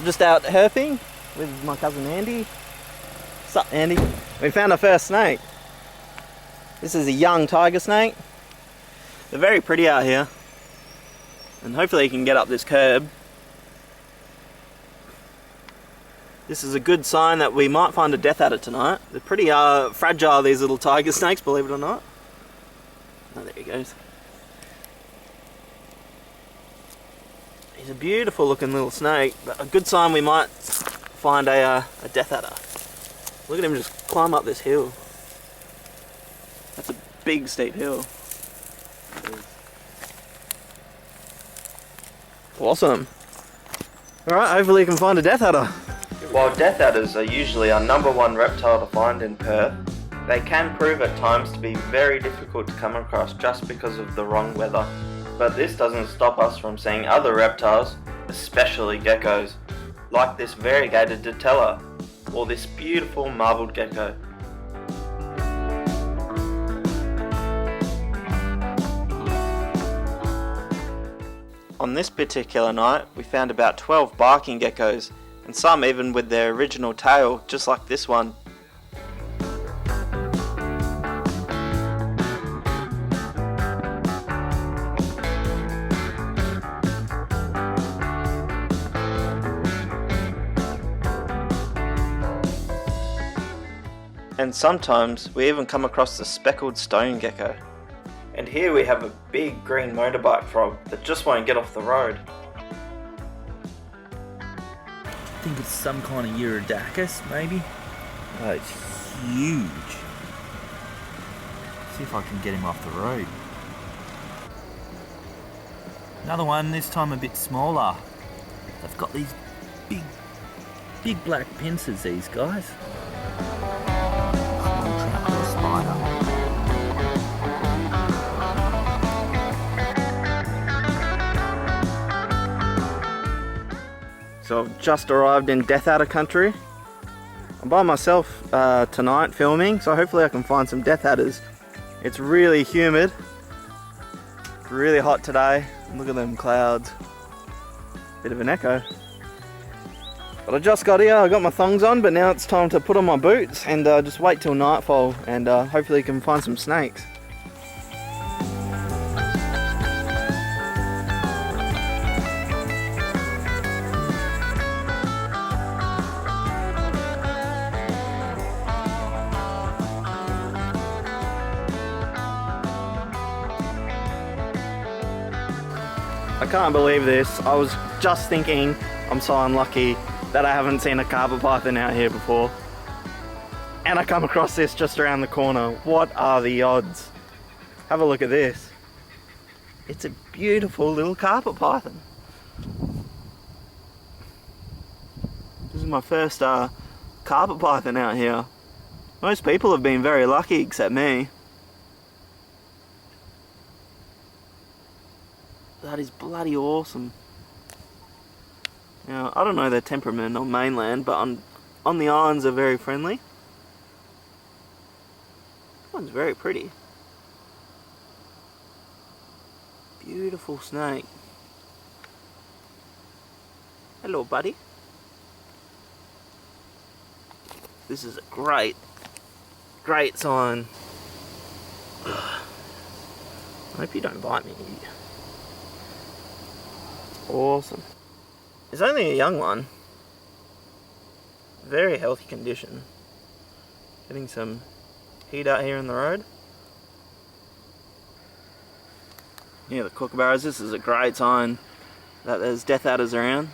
just out herping with my cousin Andy. What's up, Andy? We found our first snake. This is a young tiger snake. They're very pretty out here. And hopefully you can get up this curb. This is a good sign that we might find a death adder tonight. They're pretty fragile, these little tiger snakes, believe it or not. Oh, there he goes. He's a beautiful looking little snake, but a good sign we might find a death adder. Look at him just climb up this hill. That's a big steep hill. Awesome. Alright, hopefully you can find a death adder. While death adders are usually our #1 reptile to find in Perth, they can prove at times to be very difficult to come across just because of the wrong weather. But this doesn't stop us from seeing other reptiles, especially geckos, like this variegated Datella, or this beautiful marbled gecko. On this particular night, we found about 12 barking geckos, and some even with their original tail, just like this one. And sometimes we even come across the speckled stone gecko. And here we have a big green motorbike frog that just won't get off the road. I think it's some kind of Urodacus, maybe. Oh, it's huge. See if I can get him off the road. Another one, this time a bit smaller. They've got these big black pincers, these guys. So I've just arrived in death adder country. I'm by myself tonight filming, so hopefully I can find some death adders. It's really humid, really hot today. Look at them clouds. Bit of an echo. But I just got here, I got my thongs on, but now it's time to put on my boots and just wait till nightfall, and hopefully you can find some snakes. I can't believe this. I was just thinking I'm so unlucky that I haven't seen a carpet python out here before. And I come across this just around the corner. What are the odds? Have a look at this. It's a beautiful little carpet python. This is my first carpet python out here. Most people have been very lucky except me. That is bloody awesome. Now, I don't know their temperament on mainland, but on the islands they're very friendly. This one's very pretty. Beautiful snake. Hello, buddy. This is a great sign. I hope you don't bite me. Awesome. It's only a young one. Very healthy condition. Getting some heat out here in the road. Yeah, the kookaburras. This is a great sign that there's death adders around.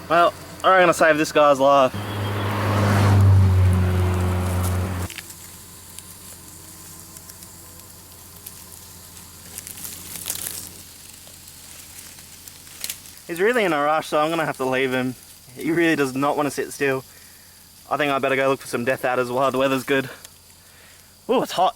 Well, I'm gonna save this guy's life. He's really in a rush, so I'm gonna have to leave him. He really does not want to sit still. I think I better go look for some death adders while the weather's good. Oh, it's hot.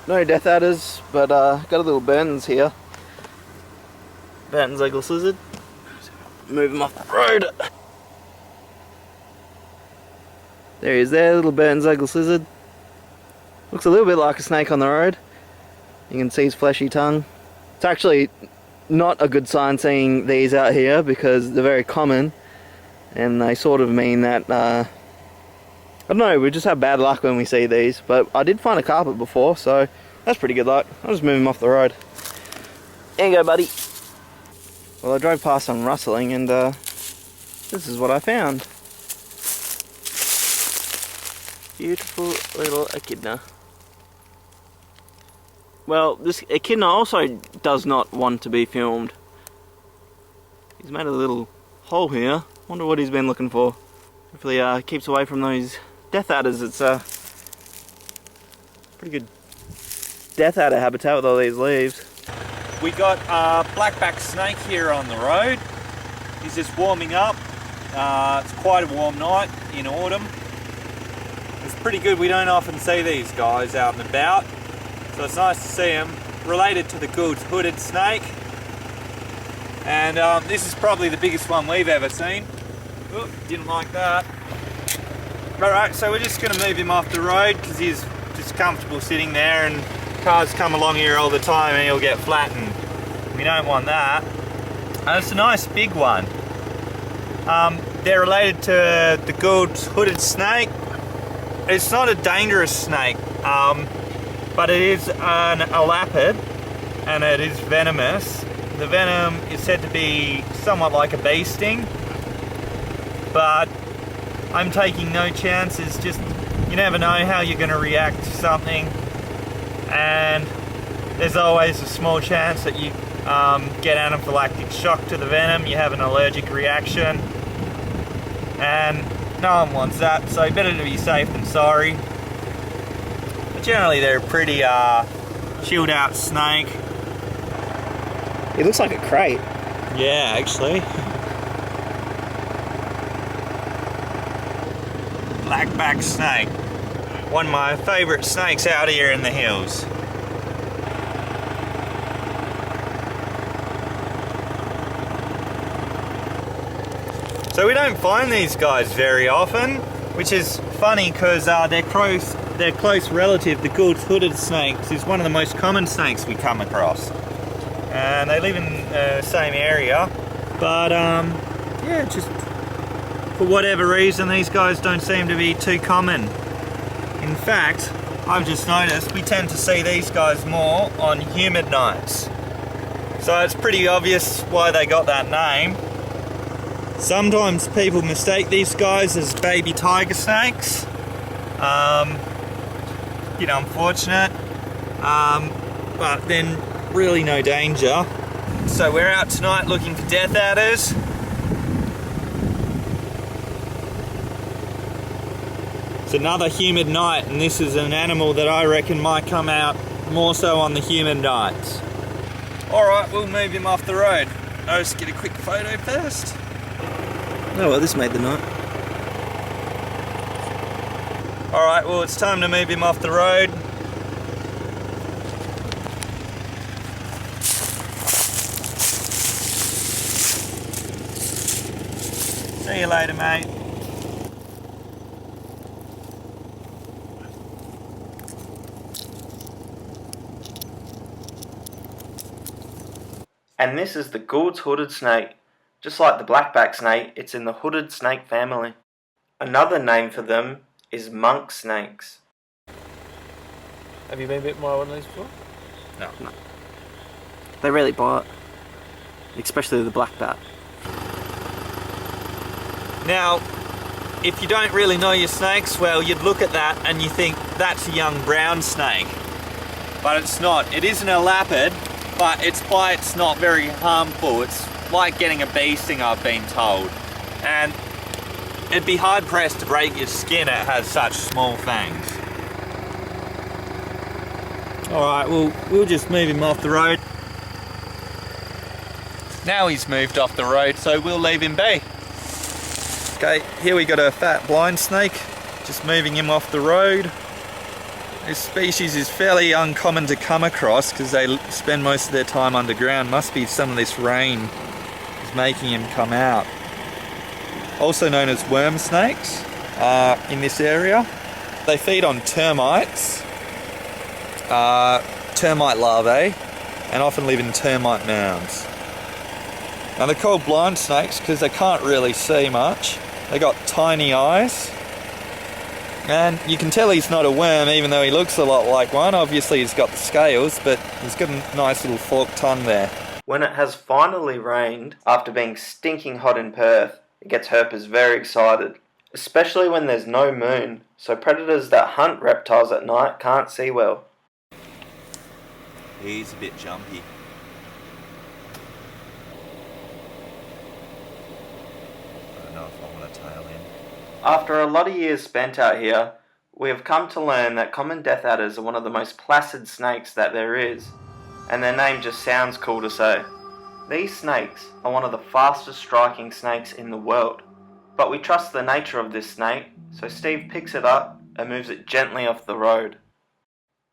No death adders, but got a little Burton's here. Burton's eggless lizard. Move him off the road. There he is there, little Burton's eggless lizard. Looks a little bit like a snake on the road. You can see his fleshy tongue. It's actually not a good sign seeing these out here because they're very common and they sort of mean that, I don't know, we just have bad luck when we see these, but I did find a carpet before, so that's pretty good luck. I'll just move him off the road. There you go, buddy. Well, I drove past some rustling and this is what I found. Beautiful little echidna. Well, this echidna also does not want to be filmed. He's made a little hole here. Wonder what he's been looking for. Hopefully keeps away from those death adders. It's pretty good death adder habitat with all these leaves. We got a blackback snake here on the road. He's just warming up. It's quite a warm night in autumn. It's pretty good. We don't often see these guys out and about, so it's nice to see them. Related to the Gould's hooded snake, and this is probably the biggest one we've ever seen. Oop, didn't like that. Alright, so we're just going to move him off the road because he's just comfortable sitting there, and cars come along here all the time and he'll get flattened. We don't want that. And it's a nice big one. They're related to the Gould's hooded snake. It's not a dangerous snake, but it is an elapid and it is venomous. The venom is said to be somewhat like a bee sting, but I'm taking no chances. Just, you never know how you're going to react to something, and there's always a small chance that you get anaphylactic shock to the venom, you have an allergic reaction, and no one wants that, so better to be safe than sorry. But generally they're a pretty chilled out snake. It looks like a crate. Yeah, actually. Blackback snake. One of my favourite snakes out here in the hills. So we don't find these guys very often, which is funny because they're close relative. The Gould's hooded snakes is one of the most common snakes we come across, and they live in the same area. But yeah, just for whatever reason, these guys don't seem to be too common. In fact, I've just noticed we tend to see these guys more on humid nights. So it's pretty obvious why they got that name. Sometimes people mistake these guys as baby tiger snakes. You know, unfortunate. But then really no danger. So we're out tonight looking for death adders. It's another humid night, and this is an animal that I reckon might come out more so on the humid nights. Alright, we'll move him off the road. I'll just get a quick photo first. Oh well, this made the night. Alright, well it's time to move him off the road. See you later, mate. And this is the Gould's hooded snake. Just like the blackback snake, it's in the hooded snake family. Another name for them is monk snakes. Have you been bitten by one of these before? No. They really bite, especially the black bat. Now, if you don't really know your snakes, well, you'd look at that and you think that's a young brown snake. But it's not. It is an elapid, but its bite's not very harmful. It's like getting a bee sting, I've been told. And it'd be hard pressed to break your skin, it has such small fangs. Alright, well, we'll just move him off the road. Now he's moved off the road, so we'll leave him be. Okay, here we got a fat blind snake, just moving him off the road. This species is fairly uncommon to come across because they spend most of their time underground. Must be some of this rain is making them come out. Also known as worm snakes in this area. They feed on termites, termite larvae, and often live in termite mounds. Now they're called blind snakes because they can't really see much. They got tiny eyes. And you can tell he's not a worm even though he looks a lot like one. Obviously he's got the scales, but he's got a nice little forked tongue there. When it has finally rained, after being stinking hot in Perth, it gets herpers very excited. Especially when there's no moon, so predators that hunt reptiles at night can't see well. He's a bit jumpy. I don't know if I want to tail him. After a lot of years spent out here, we have come to learn that common death adders are one of the most placid snakes that there is, and their name just sounds cool to say. These snakes are one of the fastest striking snakes in the world, but we trust the nature of this snake, so Steve picks it up and moves it gently off the road.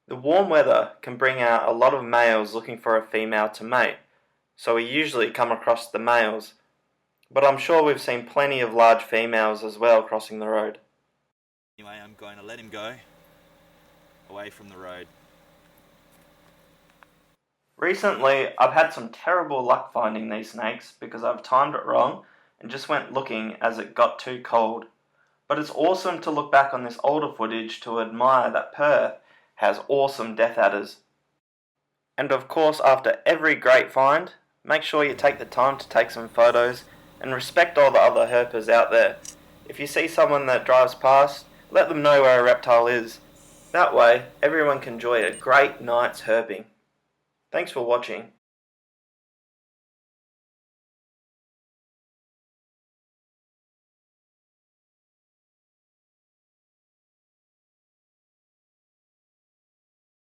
The warm weather can bring out a lot of males looking for a female to mate, so we usually come across the males, but I'm sure we've seen plenty of large females as well crossing the road. Anyway, I'm going to let him go away from the road. Recently, I've had some terrible luck finding these snakes because I've timed it wrong and just went looking as it got too cold. But it's awesome to look back on this older footage to admire that Perth has awesome death adders. And of course, after every great find, make sure you take the time to take some photos and respect all the other herpers out there. If you see someone that drives past, let them know where a reptile is. That way, everyone can enjoy a great night's herping. Thanks for watching.